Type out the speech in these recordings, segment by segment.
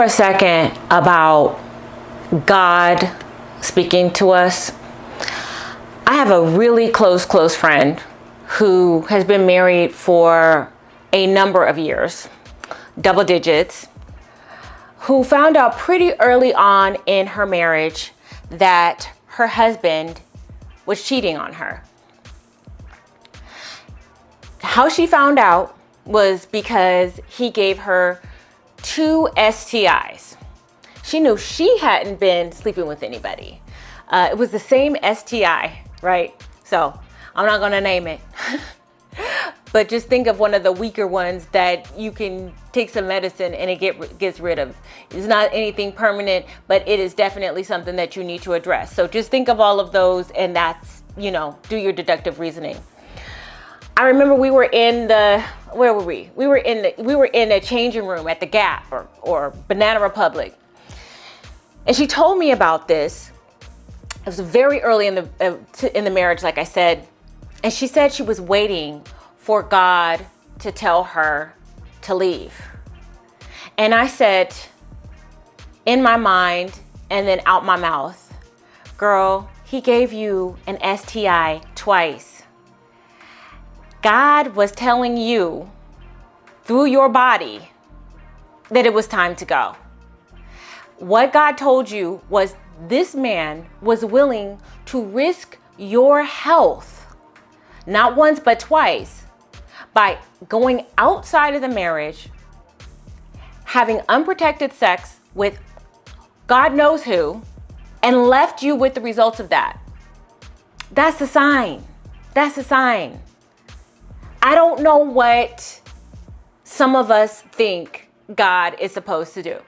for a second about God speaking to us. I have a really close friend who has been married for a number of years, double digits, who found out pretty early on in her marriage that her husband was cheating on her. How she found out was because he gave her 2 STIs. She knew she hadn't been sleeping with anybody. It was the same STI, right? So I'm not gonna name it. But just think of one of the weaker ones that you can take some medicine and it gets rid of. It's not anything permanent, but it is definitely something that you need to address. So just think of all of those, and that's, do your deductive reasoning. I remember we were in the, where were we? We were in a changing room at the Gap or Banana Republic. And she told me about this. It was very early in the marriage, like I said. And she said she was waiting for God to tell her to leave. And I said, in my mind and then out my mouth, girl, he gave you an STI twice. God was telling you through your body that it was time to go. What God told you was this man was willing to risk your health, not once, but twice, by going outside of the marriage, having unprotected sex with God knows who, and left you with the results of that. That's a sign. That's a sign. I don't know what some of us think God is supposed to do.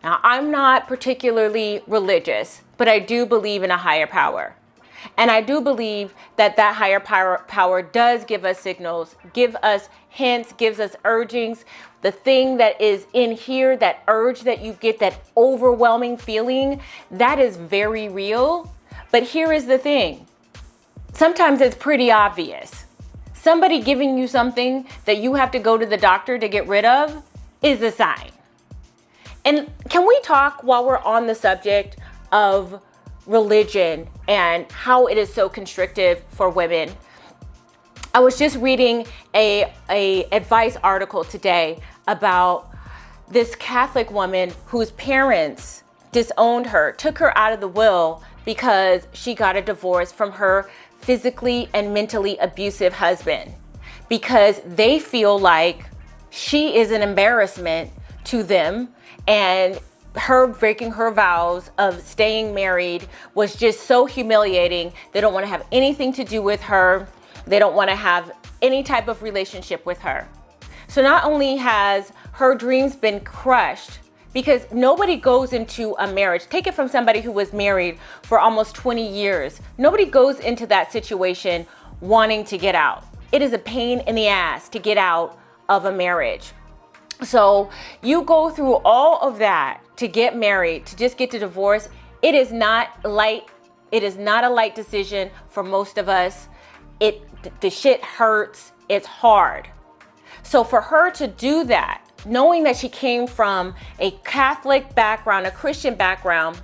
Now, I'm not particularly religious, but I do believe in a higher power. And I do believe that that higher power does give us signals, give us hints, gives us urgings. The thing that is in here, that urge that you get, that overwhelming feeling, that is very real. But here is the thing. Sometimes it's pretty obvious. Somebody giving you something that you have to go to the doctor to get rid of is a sign. And can we talk while we're on the subject of religion and how it is so constrictive for women? I was just reading a advice article today about this Catholic woman whose parents disowned her, took her out of the will because she got a divorce from her physically and mentally abusive husband, because they feel like she is an embarrassment to them, and her breaking her vows of staying married was just so humiliating. They don't want to have anything to do with her. They don't want to have any type of relationship with her. So not only has her dreams been crushed, because nobody goes into a marriage, take it from somebody who was married for almost 20 years. Nobody goes into that situation wanting to get out. It is a pain in the ass to get out of a marriage. So you go through all of that to get married, to just get to divorce. It is not light. It is not a light decision for most of us. The shit hurts. It's hard. So for her to do that, knowing that she came from a Catholic background, a Christian background,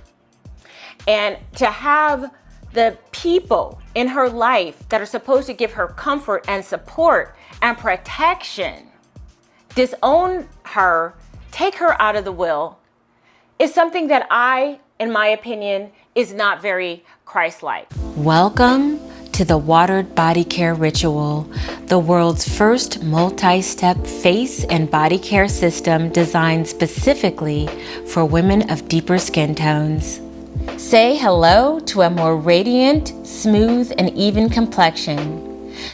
and to have the people in her life that are supposed to give her comfort and support and protection disown her, take her out of the will, is something that in my opinion, is not very Christ-like. Welcome to the Watered Body Care Ritual, the world's first multi-step face and body care system designed specifically for women of deeper skin tones. Say hello to a more radiant, smooth, and even complexion.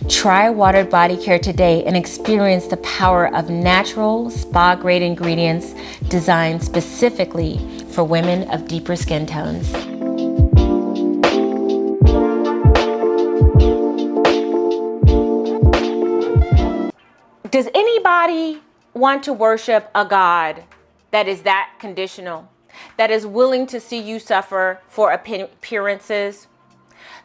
Try Watered Body Care today and experience the power of natural, spa-grade ingredients designed specifically for women of deeper skin tones. Does anybody want to worship a God that is that conditional, that is willing to see you suffer for appearances,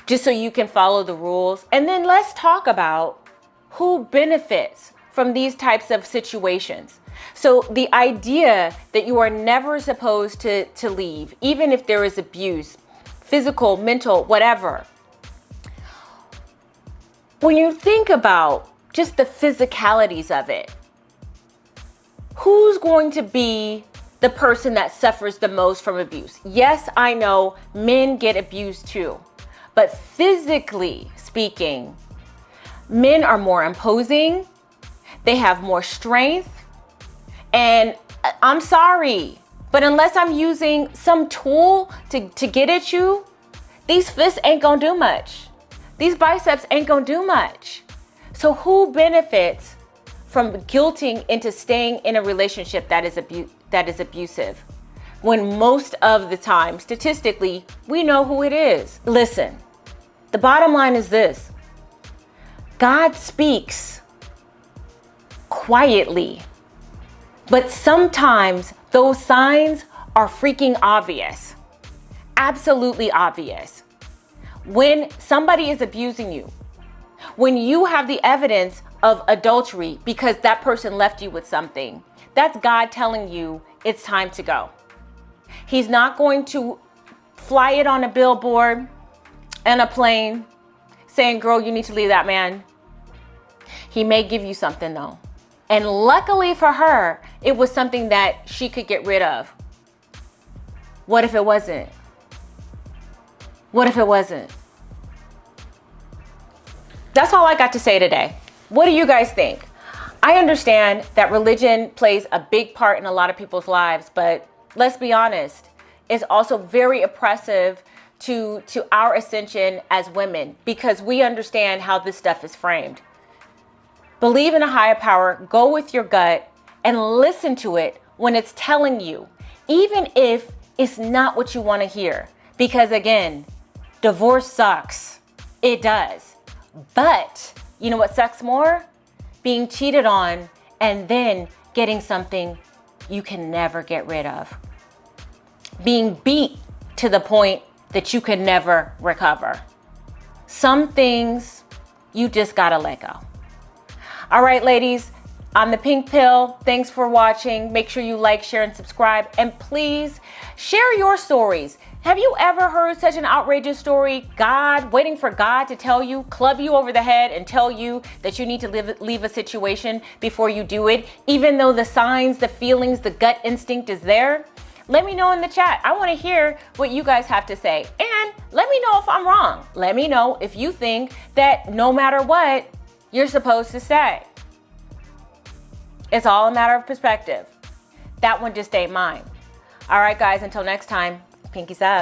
just so you can follow the rules? And then let's talk about who benefits from these types of situations. So the idea that you are never supposed to leave, even if there is abuse, physical, mental, whatever. When you think about just the physicalities of it, who's going to be the person that suffers the most from abuse? Yes, I know men get abused too, but physically speaking, men are more imposing, they have more strength, and I'm sorry, but unless I'm using some tool to get at you, these fists ain't gonna do much. These biceps ain't gonna do much. So who benefits from guilting into staying in a relationship that is abusive? When most of the time, statistically, we know who it is. Listen, the bottom line is this. God speaks quietly, but sometimes those signs are freaking obvious. Absolutely obvious. When somebody is abusing you, when you have the evidence of adultery because that person left you with something, that's God telling you it's time to go. He's not going to fly it on a billboard and a plane saying, girl, you need to leave that man. He may give you something though. And luckily for her, it was something that she could get rid of. What if it wasn't? What if it wasn't? That's all I got to say today. What do you guys think? I understand that religion plays a big part in a lot of people's lives, but let's be honest, it's also very oppressive to our ascension as women because we understand how this stuff is framed. Believe in a higher power, go with your gut, and listen to it when it's telling you, even if it's not what you want to hear. Because again, divorce sucks. It does. But you know what sucks more? Being cheated on and then getting something you can never get rid of. Being beat to the point that you can never recover. Some things you just gotta let go. All right, ladies, I'm the Pink Pill. Thanks for watching. Make sure you like, share, and subscribe. And please share your stories. Have you ever heard such an outrageous story? Waiting for God to tell you, club you over the head and tell you that you need to leave a situation before you do it, even though the signs, the feelings, the gut instinct is there? Let me know in the chat. I want to hear what you guys have to say. And let me know if I'm wrong. Let me know if you think that no matter what, you're supposed to stay. It's all a matter of perspective. That one just ain't mine. All right, guys, until next time, pinkies up.